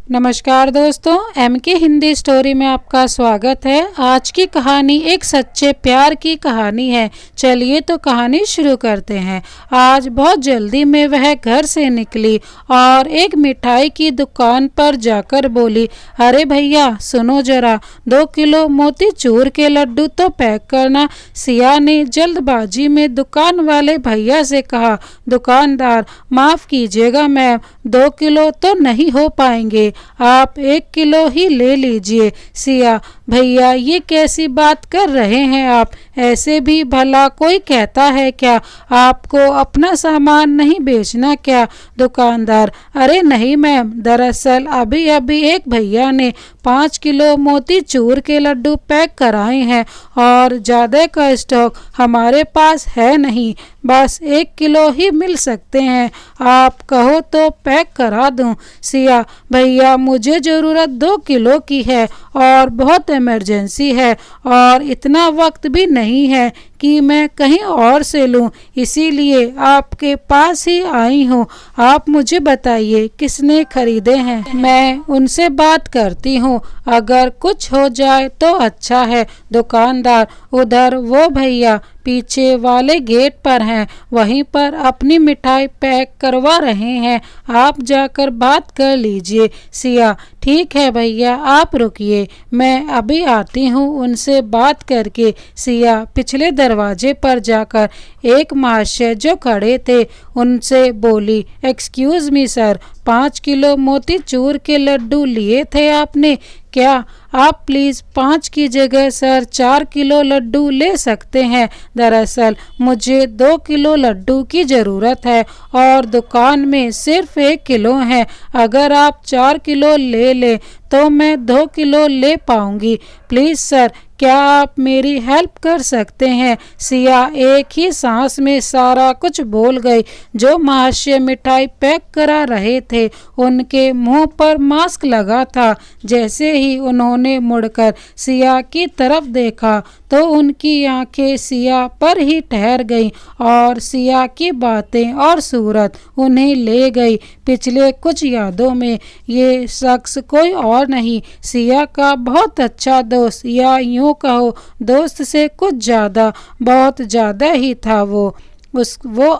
नमस्कार दोस्तों, MK Hindi story में आपका स्वागत है। आज की कहानी एक सच्चे प्यार की कहानी है। चलिए तो कहानी शुरू करते हैं। आज बहुत जल्दी में वह घर से निकली और एक मिठाई की दुकान पर जाकर बोली, अरे भैया सुनो जरा, 2 किलो मोतीचूर के लड्डू तो पैक करना। सिया ने जल्दबाजी में दुकान वाले भैया से कहा, दुकानदार माफ़ कीजिएगा मैम, 2 किलो तो नहीं हो पाएंगे, आप 1 किलो ही ले लीजिए। सिया, भैया ये कैसी बात कर रहे हैं आप, ऐसे भी भला कोई कहता है क्या? आपको अपना सामान नहीं बेचना क्या? दुकानदार, अरे नहीं मैम, दरअसल अभी अभी एक भैया ने 5 किलो मोतीचूर के लड्डू पैक कराए हैं और ज़्यादा का स्टॉक हमारे पास है नहीं, बस 1 किलो ही मिल सकते हैं, आप कहो तो पैक करा दूं। सिया, भैया मुझे ज़रूरत 2 किलो की है और बहुत इमरजेंसी है और इतना वक्त भी नहीं है कि मैं कहीं और से लूं, इसीलिए आपके पास ही आई हूं। आप मुझे बताइए किसने खरीदे हैं, मैं उनसे बात करती हूं, अगर कुछ हो जाए तो अच्छा है। दुकानदार, उधर वो भैया पीछे वाले गेट पर हैं, वहीं पर अपनी मिठाई पैक करवा रहे हैं, आप जाकर बात कर लीजिए। सिया, ठीक है भैया, आप रुकिए, मैं अभी आती हूँ उनसे बात करके। सिया पिछले दरवाजे पर जाकर एक महाशय जो खड़े थे उनसे बोली, excuse me sir, 5 kilo motichoor के लड्डू लिए थे आपने क्या? आप प्लीज़ 5 की जगह सर 4 किलो लड्डू ले सकते हैं। दरअसल मुझे 2 किलो लड्डू की ज़रूरत है और दुकान में सिर्फ 1 किलो है, अगर आप 4 किलो ले लें तो मैं 2 किलो ले पाऊंगी। प्लीज़ सर, क्या आप मेरी हेल्प कर सकते हैं? सिया एक ही सांस में सारा कुछ बोल गई। जो महाशय मिठाई पैक करा रहे थे उनके मुंह पर मास्क लगा था। जैसे ही उन्होंने मुड़कर सिया की तरफ देखा तो उनकी आंखें सिया पर ही ठहर गईं और सिया की बातें और सूरत उन्हें ले गई पिछले कुछ यादों में। ये शख्स कोई और नहीं, सिया का बहुत अच्छा दोस्त, या यूँ कहो दोस्त से कुछ ज़्यादा, बहुत ज़्यादा ही था वो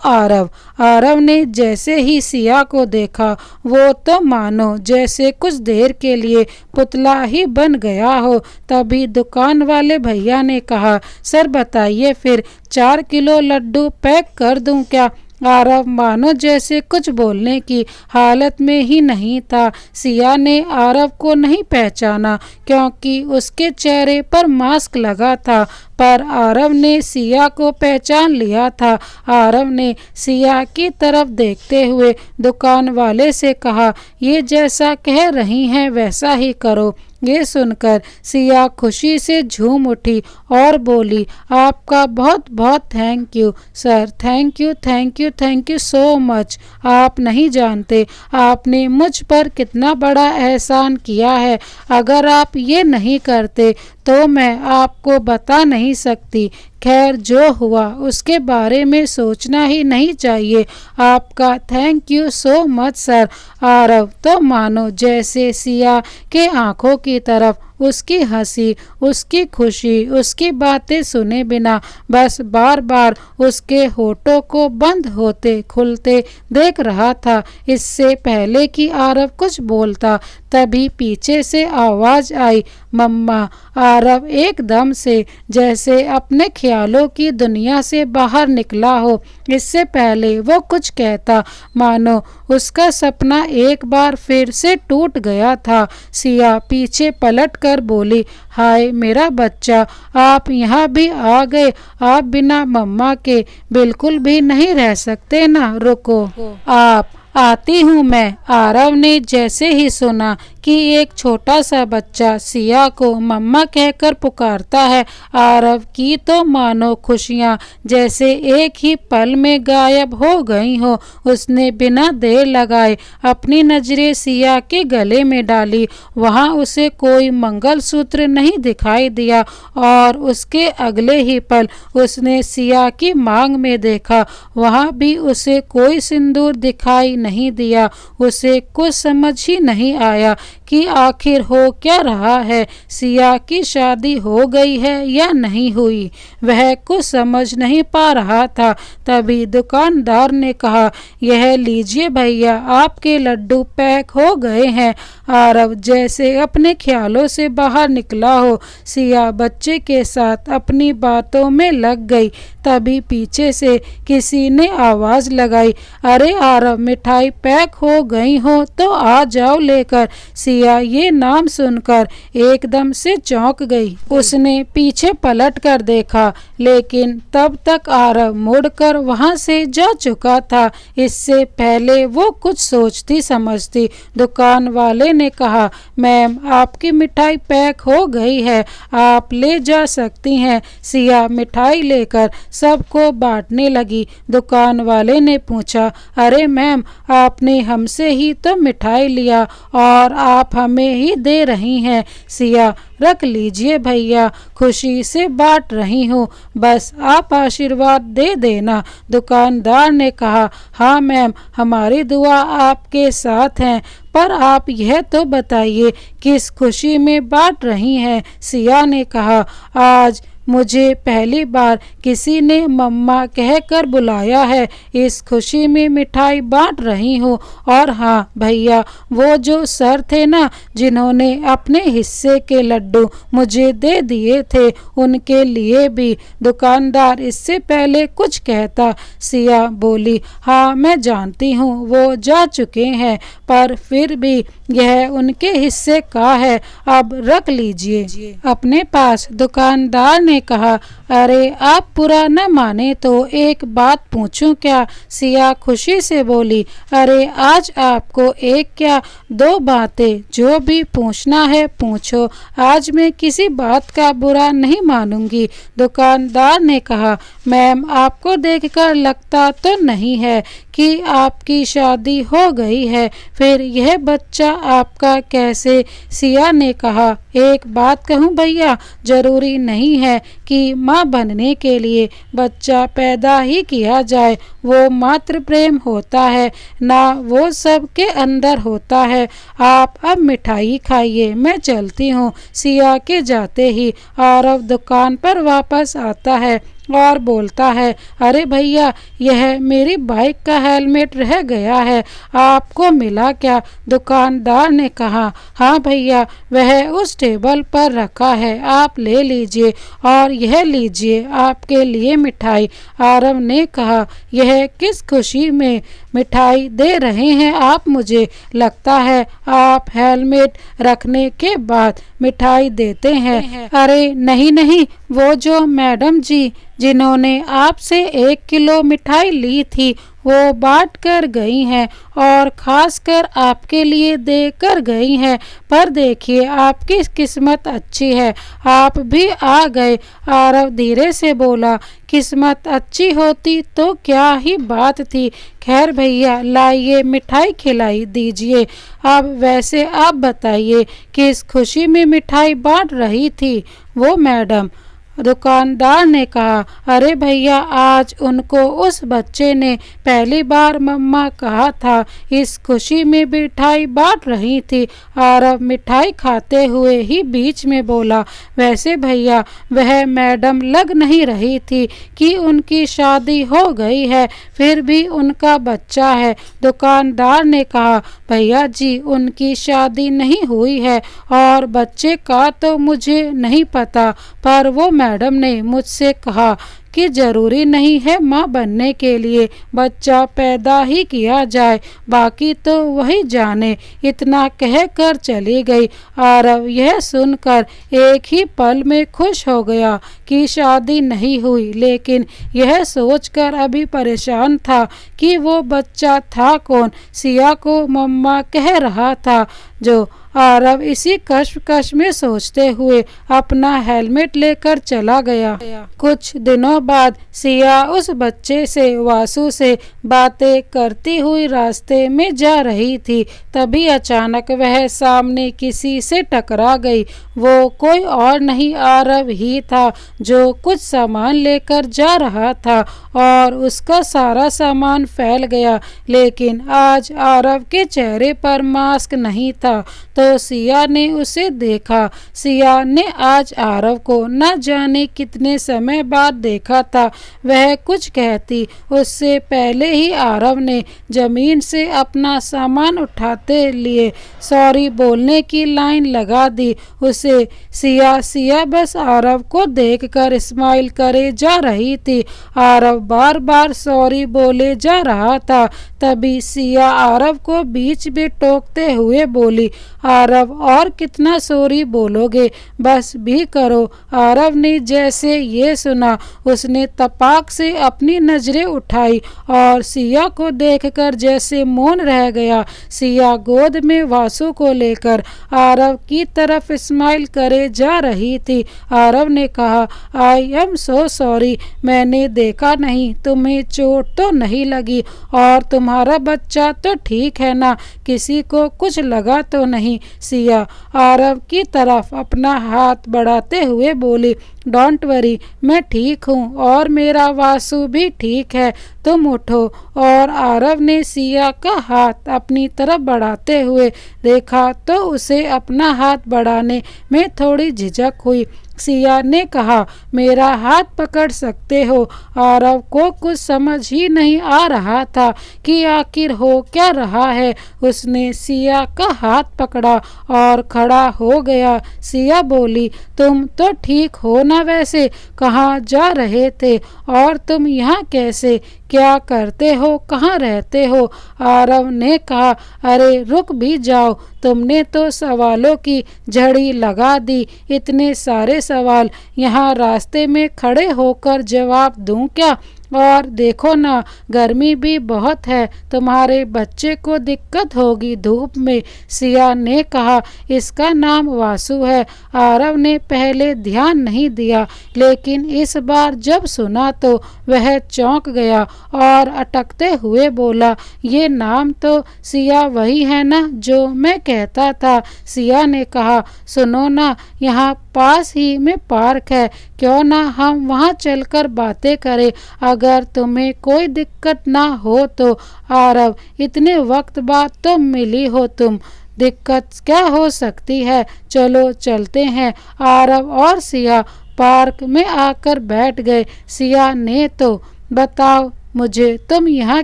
आरव ने जैसे ही सिया को देखा वो तो मानो जैसे कुछ देर के लिए पुतला ही बन गया हो। तभी दुकान वाले भैया ने कहा, सर बताइए फिर 4 किलो लड्डू पैक कर दूं क्या? आरव मानो जैसे कुछ बोलने की हालत में ही नहीं था। सिया ने आरव को नहीं पहचाना क्योंकि उसके चेहरे पर मास्क लगा था, पर आरव ने सिया को पहचान लिया था। आरव ने सिया की तरफ देखते हुए दुकान वाले से कहा, ये जैसा कह रही हैं वैसा ही करो। ये सुनकर सिया खुशी से झूम उठी और बोली, आपका बहुत बहुत thank you sir, thank you thank you thank you so much. आप नहीं जानते आपने मुझ पर कितना बड़ा एहसान किया है, अगर आप ये नहीं करते तो मैं आपको बता नहीं सकती। खैर जो हुआ उसके बारे में सोचना ही नहीं चाहिए। आपका thank you so much sir. Aarav तो मानो जैसे सिया के आंखों की तरफ उसकी हंसी, उसकी खुशी, उसकी बातें सुने बिना बस बार बार उसके होठों को बंद होते खुलते देख रहा था। इससे पहले कि आरव कुछ बोलता तभी पीछे से आवाज़ आई, मम्मा। आरव एकदम से जैसे अपने ख्यालों की दुनिया से बाहर निकला हो। इससे पहले वो कुछ कहता मानो उसका सपना एक बार फिर से टूट गया था। सिया पीछे पलट कर बोली, हाय मेरा बच्चा, आप यहाँ भी आ गए। आप बिना मम्मा के बिल्कुल भी नहीं रह सकते ना, रुको आप आती हूँ मैं। आरव ने जैसे ही सुना कि एक छोटा सा बच्चा सिया को मम्मा कहकर पुकारता है, आरव की तो मानो खुशियाँ जैसे एक ही पल में गायब हो गई हो। उसने बिना देर लगाए अपनी नज़रें सिया के गले में डाली। वहाँ उसे कोई मंगलसूत्र नहीं दिखाई दिया और उसके अगले ही पल उसने सिया की मांग में देखा, वहाँ भी उसे कोई सिंदूर दिखाई नहीं दिया। उसे कुछ समझ ही नहीं आया कि आखिर हो क्या रहा है, सिया की शादी हो गई है या नहीं हुई। वह कुछ समझ नहीं पा रहा था। तभी दुकानदार ने कहा, यह लीजिए भैया, आपके लड्डू पैक हो गए हैं। आरव जैसे अपने ख्यालों से बाहर निकला हो, सिया बच्चे के साथ अपनी बातों में लग गई। तभी पीछे से किसी ने आवाज लगाई, अरे आरव, मिठाई पैक हो गई हो तो आ जाओ लेकर। सिया ये नाम सुनकर एकदम से चौंक गई। उसने पीछे पलट कर देखा, लेकिन तब तक आरव मुड़कर वहां से जा चुका था। इससे पहले वो कुछ सोचती समझती दुकान वाले ने कहा, मैम, आपकी मिठाई पैक हो गई है, आप ले जा सकती हैं। सिया मिठाई लेकर सबको बांटने लगी। दुकान वाले ने पूछा, अरे मैम, आपने हमसे ही तो मिठाई लिया और आप हमें ही दे रही हैं। सिया, रख लीजिए भैया, खुशी से बांट रही हूँ, बस आप आशीर्वाद दे देना। दुकानदार ने कहा, हाँ मैम, हमारी दुआ आपके साथ है, पर आप यह तो बताइए किस खुशी में बांट रही हैं। सिया ने कहा, आज मुझे पहली बार किसी ने मम्मा कहकर बुलाया है, इस खुशी में मिठाई बांट रही हूँ। और हाँ भैया, वो जो सर थे ना, जिन्होंने अपने हिस्से के लड्डू मुझे दे दिए थे, उनके लिए भी। दुकानदार इससे पहले कुछ कहता, सिया बोली, हाँ मैं जानती हूँ, वो जा चुके हैं, पर फिर भी यह उनके हिस्से का है, अब रख लीजिए अपने पास। दुकानदार ने कहा, अरे आप बुरा न माने तो एक बात पूछूं क्या? सिया खुशी से बोली, अरे आज आपको एक क्या दो बातें, जो भी पूछना है पूछो, आज मैं किसी बात का बुरा नहीं मानूंगी। दुकानदार ने कहा, मैम, आपको देखकर लगता तो नहीं है कि आपकी शादी हो गई है, फिर यह बच्चा आपका कैसे? सिया ने कहा, एक बात कहूँ भैया, जरूरी नहीं है कि माँ बनने के लिए बच्चा पैदा ही किया जाए, वो मातृ प्रेम होता है ना, वो सब के अंदर होता है। आप अब मिठाई खाइए, मैं चलती हूँ। सिया के जाते ही आरव दुकान पर वापस आता है और बोलता है, अरे भैया, यह मेरी बाइक का हेलमेट रह गया है, आपको मिला क्या? दुकानदार ने कहा, हाँ भैया, वह उस टेबल पर रखा है, आप ले लीजिए, और यह लीजिए आपके लिए मिठाई। आरव ने कहा, यह किस खुशी में मिठाई दे रहे हैं आप मुझे? लगता है आप हेलमेट रखने के बाद मिठाई देते हैं। अरे नहीं नहीं, वो जो मैडम जी जिन्होंने आपसे 1 किलो मिठाई ली थी, वो बांट कर गई हैं और खास कर आपके लिए दे कर गई हैं। पर देखिए, आपकी किस्मत अच्छी है, आप भी आ गए। आरव धीरे से बोला, किस्मत अच्छी होती तो क्या ही बात थी। खैर भैया, लाइए मिठाई खिलाई दीजिए। अब वैसे आप बताइए, किस खुशी में मिठाई बांट रही थी वो मैडम? दुकानदार ने कहा, अरे भैया, आज उनको उस बच्चे ने पहली बार मम्मा कहा था, इस खुशी में मिठाई बांट रही थी। आरव मिठाई खाते हुए ही बीच में बोला, वैसे भैया, वह मैडम लग नहीं रही थी कि उनकी शादी हो गई है, फिर भी उनका बच्चा है। दुकानदार ने कहा, भैया जी, उनकी शादी नहीं हुई है और बच्चे का तो मुझे नहीं पता, पर वो मैडम ने मुझसे कहा कि जरूरी नहीं है माँ बनने के लिए बच्चा पैदा ही किया जाए, बाकी तो वही जाने। इतना कहकर चली गई। आरव यह सुनकर एक ही पल में खुश हो गया कि शादी नहीं हुई, लेकिन यह सोचकर अभी परेशान था कि वो बच्चा था कौन। सिया को मम्मा कह रहा था जो। आरव इसी कश्मकश में सोचते हुए अपना हेलमेट लेकर चला गया। कुछ दिनों दिनों बाद सिया उस बच्चे से, वासु से बातें करती हुई रास्ते में जा रही थी। तभी अचानक वह सामने किसी से टकरा गई। वो कोई और नहीं आरव ही था, जो कुछ सामान लेकर जा रहा था और उसका सारा सामान फैल गया। लेकिन आज आरव के चेहरे पर मास्क नहीं था, तो सिया ने उसे देखा। सिया ने आज आरव को न जाने कितने समय बाद देखा था। वह कुछ कहती उससे पहले ही आरव ने जमीन से अपना सामान उठाते लिए सॉरी बोलने की लाइन लगा दी। उसे सिया बस आरव को देखकर स्माइल करे जा रही थी। आरव बार बार सॉरी बोले जा रहा था। तभी सिया आरव को बीच में टोकते हुए बोली, आरव और कितना सॉरी बोलोगे, बस भी करो। आरव ने जैसे ये सुना, उसने तपाक से अपनी नजरें उठाई और सिया को देखकर जैसे मौन रह गया। सिया गोद में वासु को लेकर आरव की तरफ स्माइल करे जा रही थी। आरव ने कहा, आई एम सो सॉरी, मैंने देखा नहीं, तुम्हें चोट तो नहीं लगी और तुम्हारा बच्चा तो ठीक है ना, किसी को कुछ लगा तो नहीं। सिया आरव की तरफ अपना हाथ बढ़ाते हुए बोली, डोंट वरी, मैं ठीक हूँ और मेरा वासु भी ठीक है, तुम उठो। और आरव ने सिया का हाथ अपनी तरफ बढ़ाते हुए देखा तो उसे अपना हाथ बढ़ाने में थोड़ी झिझक हुई। सिया ने कहा, मेरा हाथ पकड़ सकते हो। आरव को कुछ समझ ही नहीं आ रहा था कि आखिर हो क्या रहा है। उसने सिया का हाथ पकड़ा और खड़ा हो गया। सिया बोली, तुम तो ठीक हो ना, वैसे कहाँ जा रहे थे और तुम यहाँ कैसे, क्या करते हो, कहाँ रहते हो? आरव ने कहा, अरे रुक भी जाओ, तुमने तो सवालों की झड़ी लगा दी। इतने सारे सवाल, यहाँ रास्ते में खड़े होकर जवाब दूं क्या? और देखो ना, गर्मी भी बहुत है, तुम्हारे बच्चे को दिक्कत होगी धूप में। सिया ने कहा, इसका नाम वासु है। आरव ने पहले ध्यान नहीं दिया, लेकिन इस बार जब सुना तो वह चौंक गया और अटकते हुए बोला, ये नाम तो सिया वही है ना जो मैं कहता था। सिया ने कहा, सुनो ना, यहाँ पास ही में पार्क है, क्यों ना हम वहाँ चलकर बातें करें, अगर तुम्हें कोई दिक्कत ना हो तो। आरव, इतने वक्त बाद तो मिली हो तुम, दिक्कत क्या हो सकती है, चलो चलते हैं। आरव और सिया पार्क में आकर बैठ गए। सिया ने तो, बताओ मुझे, तुम यहाँ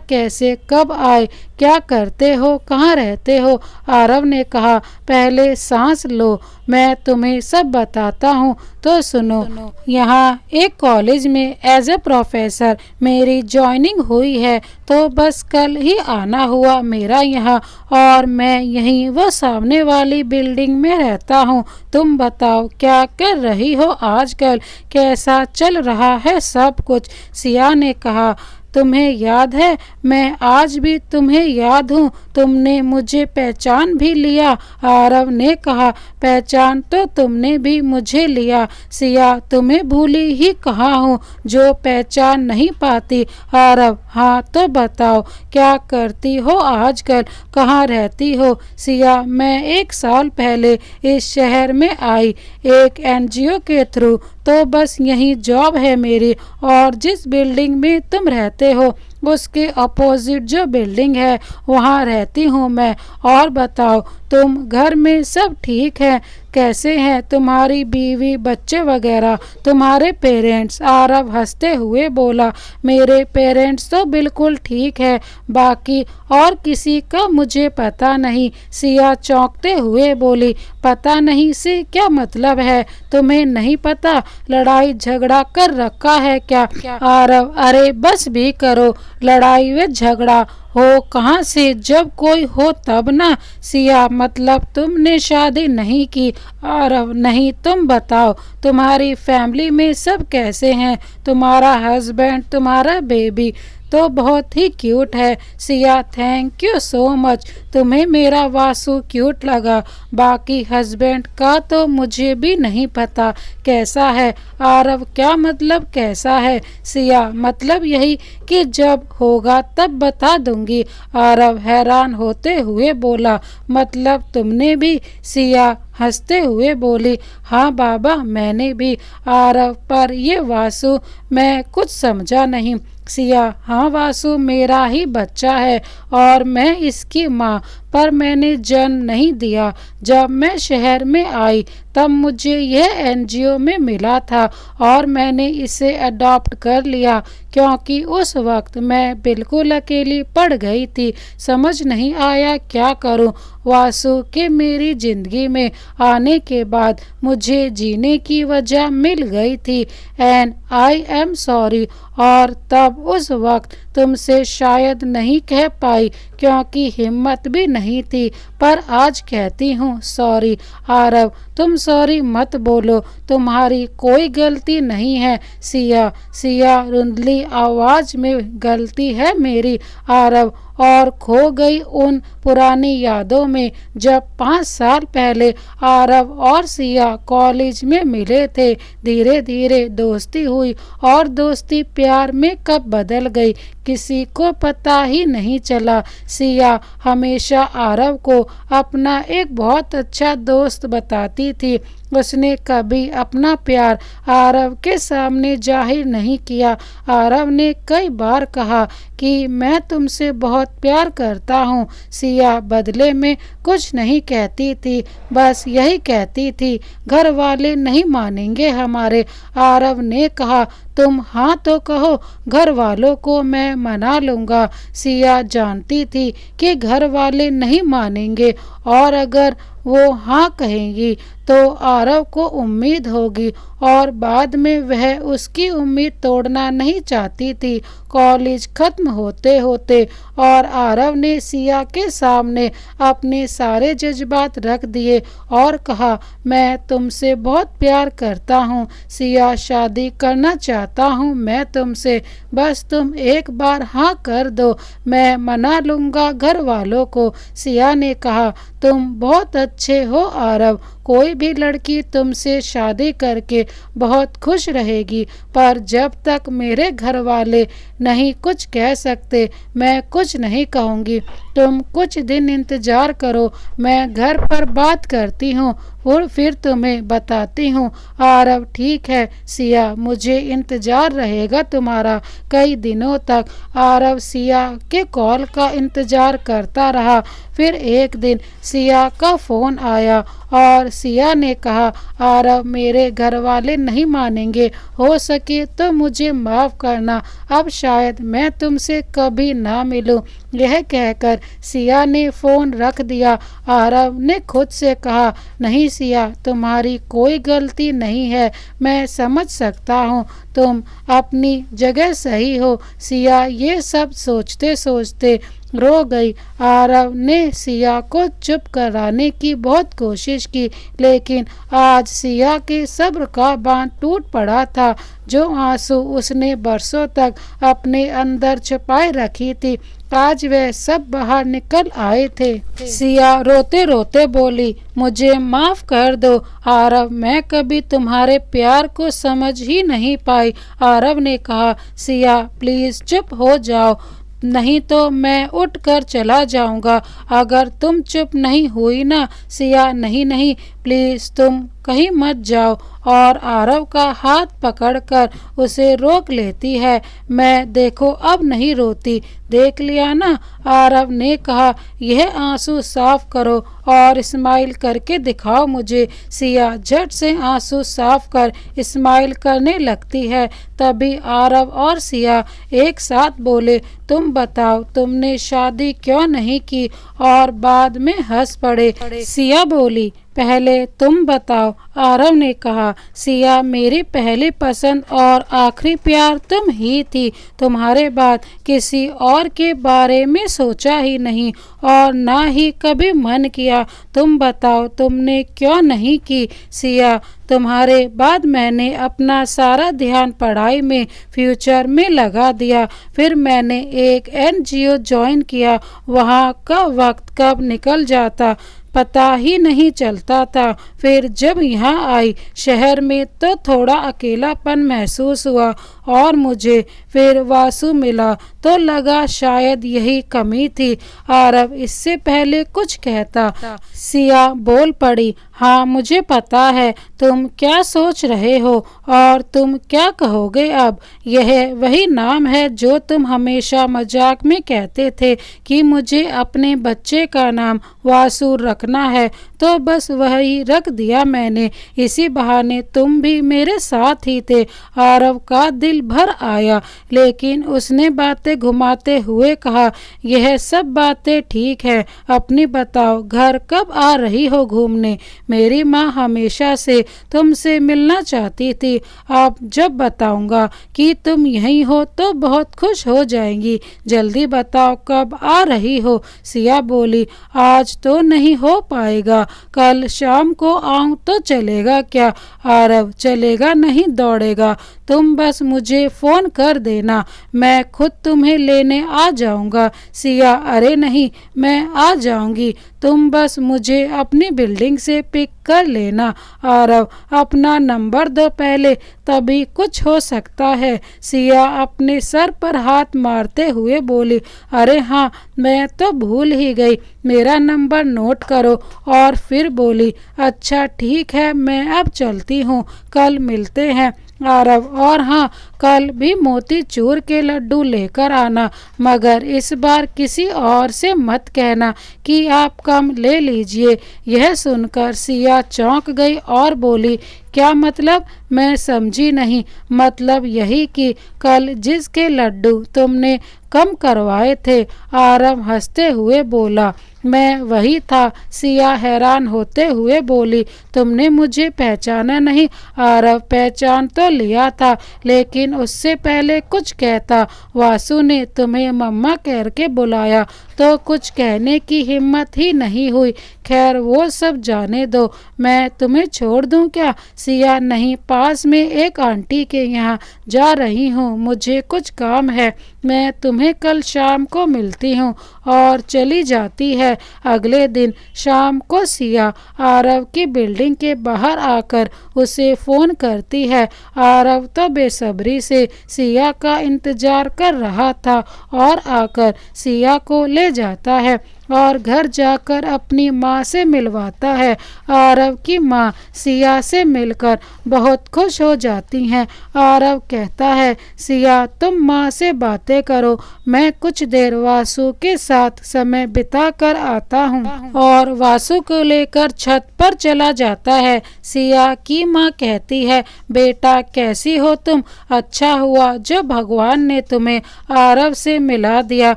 कैसे, कब आए, क्या करते हो, कहाँ रहते हो? आरव ने कहा, पहले सांस लो, मैं तुम्हें सब बताता हूँ तो सुनो। यहाँ एक कॉलेज में एज ए प्रोफेसर मेरी जॉइनिंग हुई है, तो बस कल ही आना हुआ मेरा यहाँ, और मैं यहीं वो सामने वाली बिल्डिंग में रहता हूँ। तुम बताओ क्या कर रही हो आजकल, कैसा चल रहा है सब कुछ? सिया ने कहा, तुम्हें याद है, मैं आज भी तुम्हें याद हूँ, तुमने मुझे पहचान भी लिया। आरव ने कहा, पहचान तो तुमने भी मुझे लिया। सिया, तुम्हें भूली ही कहाँ हूँ जो पहचान नहीं पाती। आरव, हाँ तो बताओ क्या करती हो आजकल, कहाँ रहती हो? सिया, मैं 1 साल पहले इस शहर में आई, एक NGO के थ्रू, तो बस यही जॉब है मेरी, और जिस बिल्डिंग में तुम रहते हो उसके अपोजिट जो बिल्डिंग है वहाँ रहती हूँ मैं। और बताओ, तुम घर में सब ठीक है, कैसे हैं तुम्हारी बीवी, बच्चे वगैरह, तुम्हारे पेरेंट्स? आरव हंसते हुए बोला, मेरे पेरेंट्स तो बिल्कुल ठीक है, बाकी और किसी का मुझे पता नहीं। सिया चौंकते हुए बोली, पता नहीं से क्या मतलब है, तुम्हें नहीं पता, लड़ाई झगड़ा कर रखा है क्या? आरव, अरे बस भी करो, लड़ाई व झगड़ा हो कहाँ से, जब कोई हो तब ना। सिया, मतलब तुमने शादी नहीं की? आरव, नहीं, तुम बताओ, तुम्हारी फैमिली में सब कैसे हैं, तुम्हारा हस्बैंड, तुम्हारा बेबी? तो बहुत ही क्यूट है। Siya thank you so much, तुम्हें मेरा वासु क्यूट लगा, बाकी हस्बैंड का तो मुझे भी नहीं पता कैसा है। आरव क्या मतलब कैसा है? सिया मतलब यही कि जब होगा तब बता दूंगी। आरव हैरान होते हुए बोला, मतलब तुमने भी? सिया हंसते हुए बोली, हाँ बाबा मैंने भी। आरव पर ये वासु मैं कुछ समझा नहीं। सिया हाँ वासु मेरा ही बच्चा है और मैं इसकी माँ, पर मैंने जन्म नहीं दिया। जब मैं शहर में आई तब मुझे यह एनजीओ में मिला था और मैंने इसे अडॉप्ट कर लिया क्योंकि उस वक्त मैं बिल्कुल अकेली पड़ गई थी। समझ नहीं आया क्या करूं। वासु के मेरी जिंदगी में आने के बाद मुझे जीने की वजह मिल गई थी एंड आई एम सॉरी। और तब उस वक्त तुमसे शायद नहीं कह पाई क्योंकि हिम्मत भी नहीं थी, पर आज कहती हूँ सॉरी। आरव तुम सॉरी मत बोलो, तुम्हारी कोई गलती नहीं है। सिया रुंधली आवाज में, गलती है मेरी आरव, और खो गई उन पुरानी यादों में जब 5 साल पहले आरव और सिया कॉलेज में मिले थे। धीरे धीरे दोस्ती हुई और दोस्ती प्यार में कब बदल गई किसी को पता ही नहीं चला। सिया हमेशा आरव को अपना एक बहुत अच्छा दोस्त बताती थी। उसने कभी अपना प्यार आरव के सामने जाहिर नहीं किया। आरव ने कई बार कहा कि मैं तुमसे बहुत प्यार करता हूँ। सिया बदले में कुछ नहीं कहती थी, बस यही कहती थी घर वाले नहीं मानेंगे हमारे। आरव ने कहा तुम हाँ तो कहो, घर वालों को मैं मना लूँगा। सिया जानती थी कि घर वाले नहीं मानेंगे और अगर वो हाँ कहेंगी तो आरव को उम्मीद होगी और बाद में वह उसकी उम्मीद तोड़ना नहीं चाहती थी। कॉलेज खत्म होते होते और आरव ने सिया के सामने अपने सारे जज्बात रख दिए और कहा मैं तुमसे बहुत प्यार करता हूँ सिया, शादी करना चाहता हूँ मैं तुमसे, बस तुम एक बार हाँ कर दो, मैं मना लूँगा घर वालों को। सिया ने कहा तुम बहुत अच्छे हो आरव, कोई भी लड़की तुमसे शादी करके बहुत खुश रहेगी, पर जब तक मेरे घर वाले नहीं कुछ कह सकते मैं कुछ नहीं कहूँगी। तुम कुछ दिन इंतजार करो, मैं घर पर बात करती हूँ और फिर तुम्हें बताती हूँ। आरव ठीक है सिया, मुझे इंतजार रहेगा तुम्हारा कई दिनों तक। आरव सिया के कॉल का इंतजार करता रहा। फिर एक दिन सिया का फ़ोन आया और सिया ने कहा आरव मेरे घर वाले नहीं मानेंगे, हो सके तो मुझे माफ़ करना, अब शायद मैं तुमसे कभी ना मिलूं। यह कहकर सिया ने फ़ोन रख दिया। आरव ने खुद से कहा नहीं सिया, तुम्हारी कोई गलती नहीं है, मैं समझ सकता हूँ, तुम अपनी जगह सही हो। सिया ये सब सोचते सोचते रो गई। आरव ने सिया को चुप कराने की बहुत कोशिश की, लेकिन आज सिया के सब्र का बांध टूट पड़ा था। जो आंसू उसने बरसों तक अपने अंदर छुपाए रखी थी, आज वे सब बाहर निकल आए थे। सिया रोते रोते बोली मुझे माफ़ कर दो आरव, मैं कभी तुम्हारे प्यार को समझ ही नहीं पाई। आरव ने कहा सिया प्लीज़ चुप हो जाओ, नहीं तो मैं उठकर चला जाऊंगा अगर तुम चुप नहीं हुई ना। सिया नहीं प्लीज़ तुम कहीं मत जाओ, और आरव का हाथ पकड़कर उसे रोक लेती है। मैं देखो अब नहीं रोती, देख लिया ना। आरव ने कहा यह आंसू साफ करो और स्माइल करके दिखाओ मुझे। सिया झट से आंसू साफ कर स्माइल करने लगती है। तभी आरव और सिया एक साथ बोले तुम बताओ तुमने शादी क्यों नहीं की, और बाद में हंस पड़े। सिया बोली पहले तुम बताओ, आरव ने कहा। सिया, मेरी पहली पसंद और आखिरी प्यार तुम ही थी। तुम्हारे बाद किसी और के बारे में सोचा ही नहीं और ना ही कभी मन किया। तुम बताओ, तुमने क्यों नहीं की? सिया, तुम्हारे बाद मैंने अपना सारा ध्यान पढ़ाई में, फ्यूचर में लगा दिया। फिर मैंने एक NGO ज्वाइन किया। वहाँ का वक्त कब निकल जाता पता ही नहीं चलता था। फिर जब यहाँ आई शहर में तो थोड़ा अकेलापन महसूस हुआ और मुझे फिर वासु मिला तो लगा शायद यही कमी थी। आरव इससे पहले कुछ कहता, सिया बोल पड़ी, हाँ मुझे पता है तुम क्या सोच रहे हो और तुम क्या कहोगे अब। यह वही नाम है जो तुम हमेशा मजाक में कहते थे कि मुझे अपने बच्चे का नाम वासु रखना है, तो बस वही रख दिया मैंने। इसी बहाने तुम भी मेरे साथ ही थे। आरव का दिल भर आया, लेकिन उसने बातें घुमाते हुए कहा, यह सब बातें ठीक है, अपनी बताओ, घर कब आ रही हो घूमने? मेरी माँ हमेशा से तुमसे मिलना चाहती थी। अब जब बताऊंगा कि तुम यहीं हो तो बहुत खुश हो जाएंगी। जल्दी बताओ कब आ रही हो? सिया बोली, आज तो नहीं हो पाएगा, कल शाम को आऊं तो चलेगा क्या? आरव, चलेगा नहीं दौड़ेगा, तुम बस मुझे फोन कर देना, मैं खुद तुम्हें लेने आ जाऊंगा। सिया, अरे नहीं, मैं आ जाऊंगी, तुम बस मुझे अपनी बिल्डिंग से पिक कर लेना। आरव, अपना नंबर दो पहले, तभी कुछ हो सकता है। सिया अपने सर पर हाथ मारते हुए बोली, अरे हाँ, मैं तो भूल ही गई, मेरा नंबर नोट करो। और फिर बोली, अच्छा ठीक है, मैं अब चलती हूँ, कल मिलते हैं। आरव, और हाँ, कल भी मोतीचूर के लड्डू लेकर आना, मगर इस बार किसी और से मत कहना कि आप कम ले लीजिए। यह सुनकर सिया चौंक गई और बोली, क्या मतलब? मैं समझी नहीं। मतलब यही कि कल जिसके लड्डू तुमने कम करवाए थे। आरव हंसते हुए बोला, मैं वही था। सिया हैरान होते हुए बोली, तुमने मुझे पहचाना नहीं? आरव, पहचान तो लिया था, लेकिन उससे पहले कुछ कहता। वासु ने तुम्हें मम्मा कह के बुलाया तो कुछ कहने की हिम्मत ही नहीं हुई। खैर वो सब जाने दो, मैं तुम्हें छोड़ दूं क्या? सिया, नहीं, पास में एक आंटी के यहाँ जा रही हूँ, मुझे कुछ काम है, मैं तुम्हें कल शाम को मिलती हूँ। और चली जाती है। अगले दिन शाम को सिया आरव की बिल्डिंग के बाहर आकर उसे फ़ोन करती है। आरव तो बेसब्री से सिया का इंतजार कर रहा था और आकर सिया को ले जाता है और घर जाकर अपनी माँ से मिलवाता है। आरव की माँ सिया से मिलकर बहुत खुश हो जाती हैं। आरव कहता है, सिया तुम माँ से बातें करो, मैं कुछ देर वासु के साथ समय बिता कर आता हूँ। और वासु को लेकर छत पर चला जाता है। सिया की माँ कहती है, बेटा कैसी हो तुम? अच्छा हुआ जो भगवान ने तुम्हें आरव से मिला दिया।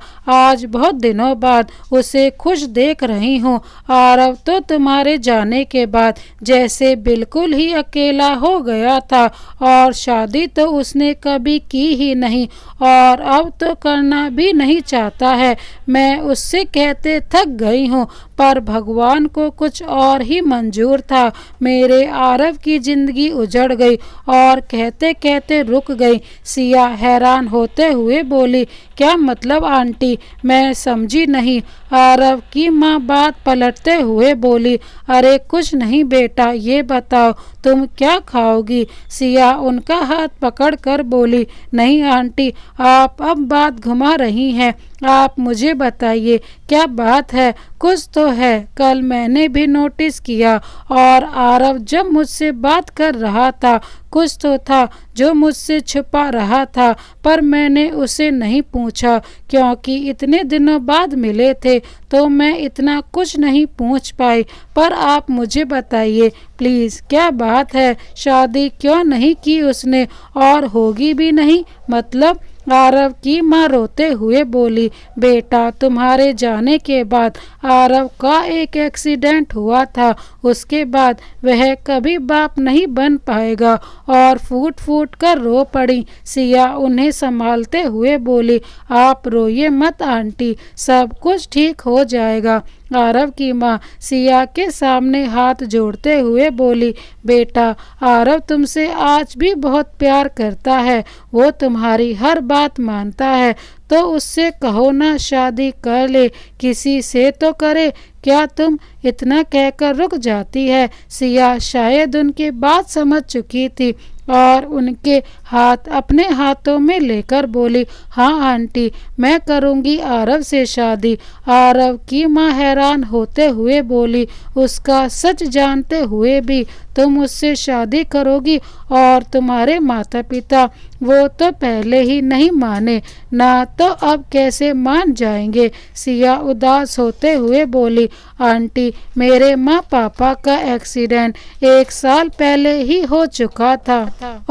आज बहुत दिनों बाद उसे खुश देख रही हूँ। आरव तो तुम्हारे जाने के बाद जैसे बिल्कुल ही अकेला हो गया था और शादी तो उसने कभी की ही नहीं और अब तो करना भी नहीं चाहता है। मैं उससे कहते थक गई हूँ, पर भगवान को कुछ और ही मंजूर था। मेरे आरव की जिंदगी उजड़ गई। और कहते कहते रुक गई। सिया हैरान होते हुए बोली, क्या मतलब आंटी? मैं समझी नहीं। आरव की माँ बात पलटते हुए बोली, अरे कुछ नहीं बेटा, ये बताओ तुम क्या खाओगी? सिया उनका हाथ पकड़कर बोली, नहीं आंटी, आप अब बात घुमा रही हैं, आप मुझे बताइए क्या बात है? कुछ तो है, कल मैंने भी नोटिस किया और आरव जब मुझसे बात कर रहा था कुछ तो था जो मुझसे छुपा रहा था, पर मैंने उसे नहीं पूछा क्योंकि इतने दिनों बाद मिले थे तो मैं इतना कुछ नहीं पूछ पाई। पर आप मुझे बताइए प्लीज़, क्या बात है? शादी क्यों नहीं की उसने और होगी भी नहीं? मतलब आरव की माँ रोते हुए बोली, बेटा तुम्हारे जाने के बाद आरव का एक एक्सीडेंट हुआ था, उसके बाद वह कभी बाप नहीं बन पाएगा। और फूट फूट कर रो पड़ी। सिया उन्हें संभालते हुए बोली, आप रोइए मत आंटी, सब कुछ ठीक हो जाएगा। आरव की माँ सिया के सामने हाथ जोड़ते हुए बोली, बेटा आरव तुमसे आज भी बहुत प्यार करता है, वो तुम्हारी हर बात मानता है, तो उससे कहो ना शादी कर ले, किसी से तो करे। क्या तुम इतना कहकर रुक जाती है। सिया शायद उनकी बात समझ चुकी थी और उनके हाथ अपने हाथों में लेकर बोली, हाँ आंटी, मैं करूँगी आरव से शादी। आरव की माँ हैरान होते हुए बोली, उसका सच जानते हुए भी तुम उससे शादी करोगी? और तुम्हारे माता पिता वो तो पहले ही नहीं माने, ना तो अब कैसे मान जाएंगे। सिया उदास होते हुए बोली, आंटी मेरे माँ पापा का एक्सीडेंट 1 साल पहले ही हो चुका था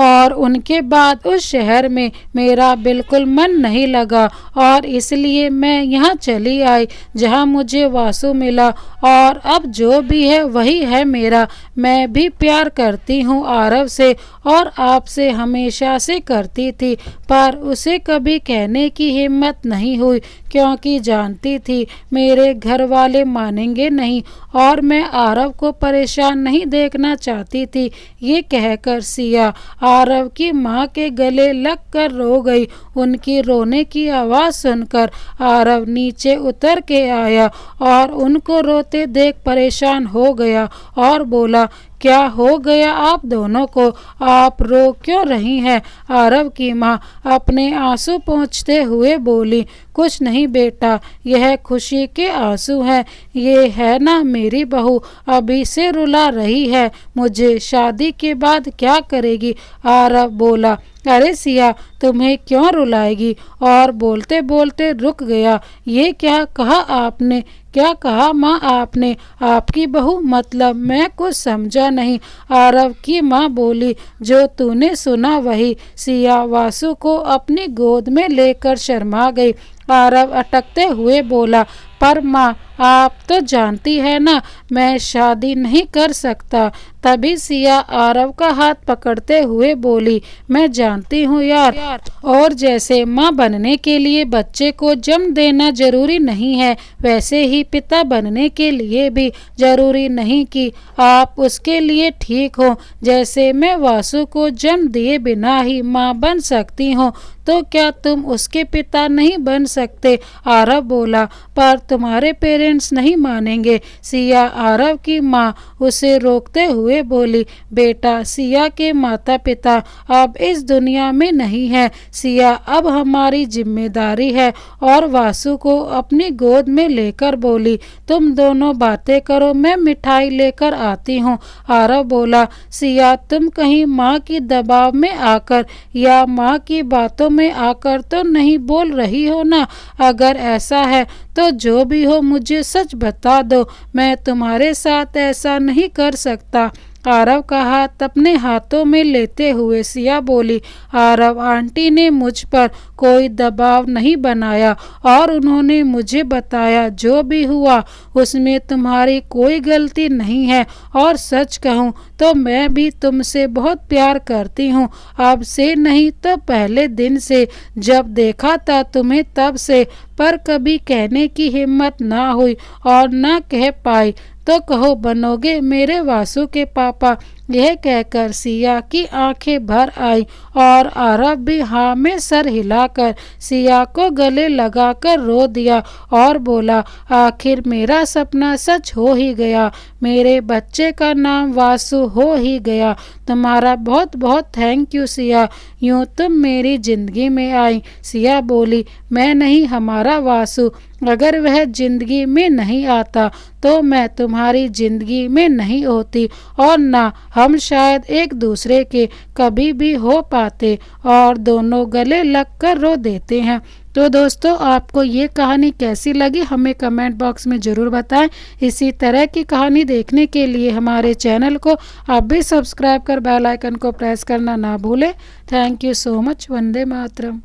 और उनके बाद उस शहर में मेरा बिल्कुल मन नहीं लगा और इसलिए मैं यहाँ चली आई जहाँ मुझे वासु मिला, और अब जो भी है वही है मेरा। मैं भी प्यार करती हूँ आरव से और आपसे हमेशा से करती थी, पर उसे कभी कहने की हिम्मत नहीं हुई क्योंकि जानती थी मेरे घर वाले मानेंगे नहीं और मैं आरव को परेशान नहीं देखना चाहती थी। ये कहकर सिया आरव की माँ के गले लग कर रो गई। उनकी रोने की आवाज़ सुनकर आरव नीचे उतर के आया और उनको रोते देख परेशान हो गया और बोला, क्या हो गया आप दोनों को, आप रो क्यों रही हैं? आरव की माँ अपने आंसू पोंछते हुए बोली, कुछ नहीं बेटा, यह खुशी के आंसू हैं। ये है ना मेरी बहू अभी से रुला रही है, मुझे शादी के बाद क्या करेगी? आरव बोला, अरे सिया तुम्हें क्यों रुलाएगी? और बोलते बोलते रुक गया। ये क्या कहा आपने? क्या कहा माँ आपने? आपकी बहू मतलब? मैं कुछ समझा नहीं। आरव की माँ बोली, जो तूने सुना वही। सिया वासु को अपनी गोद में लेकर शर्मा गई। आरव अटकते हुए बोला, पर माँ आप तो जानती है ना मैं शादी नहीं कर सकता। तभी सिया आरव का हाथ पकड़ते हुए बोली, मैं जानती हूँ यार, और जैसे माँ बनने के लिए बच्चे को जन्म देना जरूरी नहीं है, वैसे ही पिता बनने के लिए भी जरूरी नहीं कि आप उसके लिए ठीक हो। जैसे मैं वासु को जन्म दिए बिना ही माँ बन सकती हूँ, तो क्या तुम उसके पिता नहीं बन सकते? आरव बोला, पर तुम्हारे पेरेंट्स नहीं मानेंगे। सिया आरव की माँ उसे रोकते हुए बोली, बेटा सिया के माता पिता अब इस दुनिया में नहीं है। सिया अब हमारी जिम्मेदारी है। और वासु को अपनी गोद में लेकर बोली, तुम दोनों बातें करो, मैं मिठाई लेकर आती हूँ। आरव बोला, सिया तुम कहीं माँ की दबाव में आकर या माँ की बातों में आकर तो नहीं बोल रही हो ना? अगर ऐसा है तो जो भी हो मुझे सच बता दो, मैं तुम्हारे साथ ऐसा नहीं कर सकता। आरव का हाथ अपने हाथों में लेते हुए सिया बोली, आरव आंटी ने मुझ पर कोई दबाव नहीं बनाया और उन्होंने मुझे बताया जो भी हुआ उसमें तुम्हारी कोई गलती नहीं है। और सच कहूँ तो मैं भी तुमसे बहुत प्यार करती हूँ, अब से नहीं तो पहले दिन से, जब देखा था तुम्हें तब से, पर कभी कहने की हिम्मत ना हुई और ना कह पाई। तो कहो बनोगे मेरे वासु के पापा? यह कहकर सिया की आंखें भर आई और आरव भी हाँ में सर हिलाकर सिया को गले लगाकर रो दिया और बोला, आखिर मेरा सपना सच हो ही गया, मेरे बच्चे का नाम वासु हो ही गया। तुम्हारा बहुत बहुत थैंक यू सिया, यूँ तुम मेरी जिंदगी में आई। सिया बोली, मैं नहीं, हमारा वासु। अगर वह जिंदगी में नहीं आता तो मैं तुम्हारी जिंदगी में नहीं होती और ना हम शायद एक दूसरे के कभी भी हो पाते। और दोनों गले लगकर रो देते हैं। तो दोस्तों आपको ये कहानी कैसी लगी हमें कमेंट बॉक्स में ज़रूर बताएं। इसी तरह की कहानी देखने के लिए हमारे चैनल को आप भी सब्सक्राइब कर बेल आइकन को प्रेस करना ना भूलें। Thank you so much. Vande Mataram.